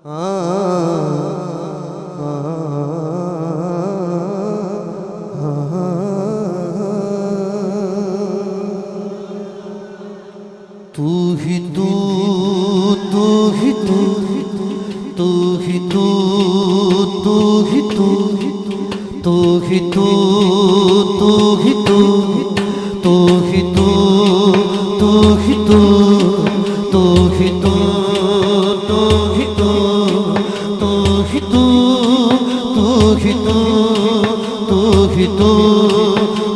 तू ही तू, तू ही तू, तू ही तू, तू ही तू, तू ही तू, तू ही तू, तू ही तू, तू ही तू, तू ही तू, तू ही तू, तू ही तू, तू ही तू, तू ही तू,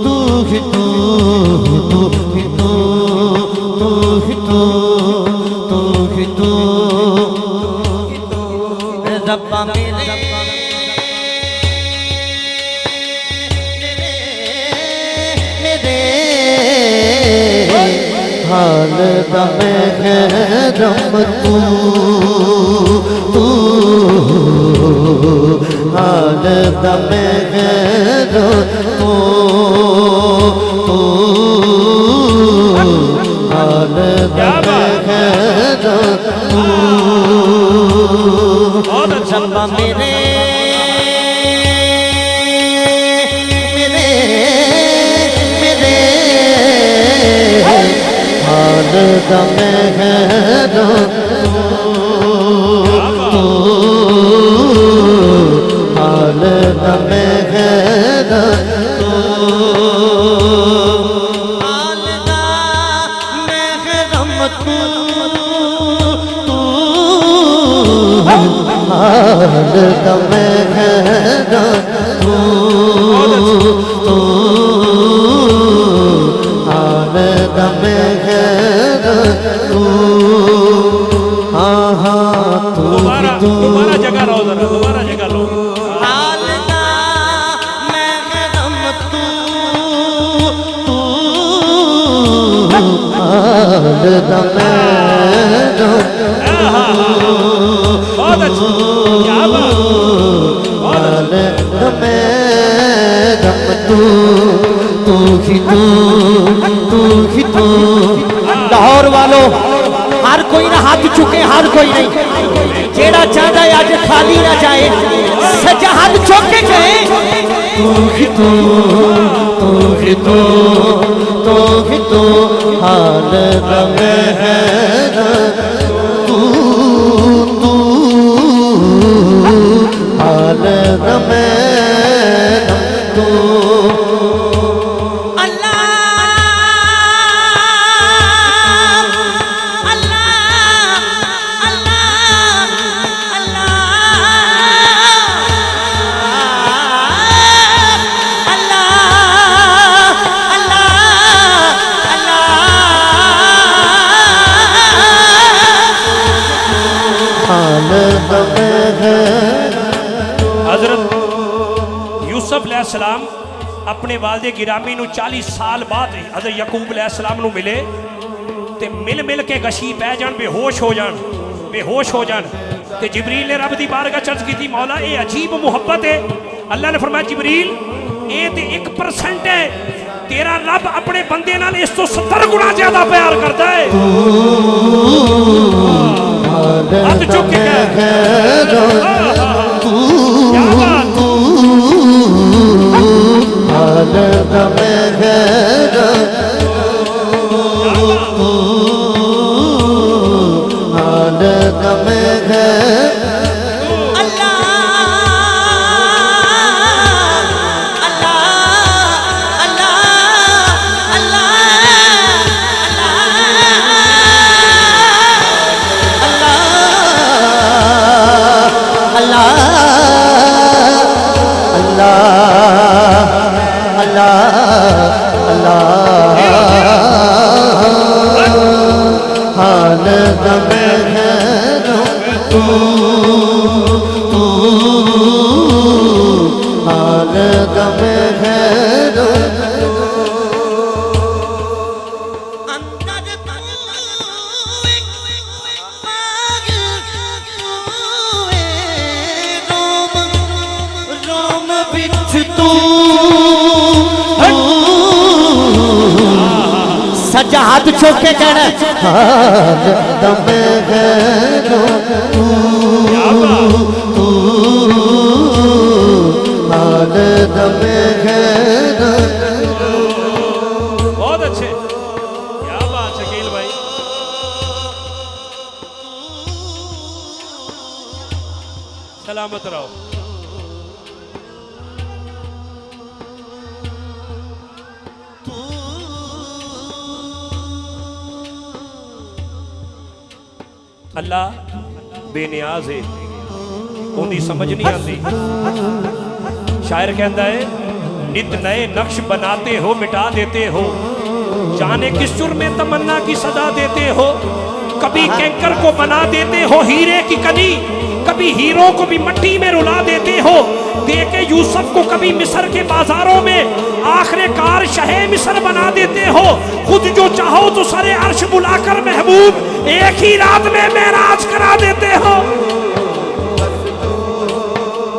तू ही तू, तू ही तू, तू ही तू, तू ही तू, रब्बा मेरे हाल दम है रम तू, तू हाल दम है तू, तू हाल दम है तू, रब्बा मेरे हाल दम है तू, हाल दम है तू, हाल दम है रम तू, हाल दम है तू, हाल दम है तू, हाँ हाँ तू दोबारा जगह लो, जरा दोबारा जगह लो। हाल दम है रम तू, तू हाल दम है तू, बहुत अच्छी, क्या बात, हाल दम है रम तू, तू ही तू, तू ही तू। लाहौर वालों हर कोई ना हाथ चुके, हर कोई नहीं, जेड़ा चाहता है आज खाली ना जाए, सजा हाथ चुके जाए। तू ही तू, तू ही तू, तू ही तू, हाल दम है तू, तू हाल दम है तू। हजरत यूसुफ अलैहिस्सलाम अपने वालिद गिरामी नू 40 साल बाद हजरत यकूब अलैहिस्सलाम नू मिले ते मिल मिल के गशी पै जान, बेहोश हो जान, बेहोश हो जान। ते जिबरील ने रब दी बारगाह चर्च की थी, मौला ये अजीब मुहब्बत है। अल्लाह ने फरमाया जिबरील ये तो 1% है, तेरा रब अपने बंदे नाल इस तो 70 गुना ज्यादा प्यार करता है। हाथ चुक के हाल दम है हाल दम है हाल दम है तू, तू हाल दम है रोम बिछ तू, सजा हाथ चुक के कहना हाल दम है तू, सलामत रहो। अल्लाह बेनियाज है, उनकी समझ नहीं आती। शायर कहता है, नित नए नक्श बनाते हो, मिटा देते हो, जाने किस सुर में तमन्ना की सदा देते हो। कभी कैंकर को बना देते हो हीरे की कनी, कभी हीरो को भी मट्टी में रुला देते हो। देके यूसुफ को कभी मिस्र के बाजारों में आखिरकार शहे मिस्र बना देते हो। खुद जो चाहो तो सरे अर्श बुलाकर महबूब एक ही रात में मेराज करा देते हो।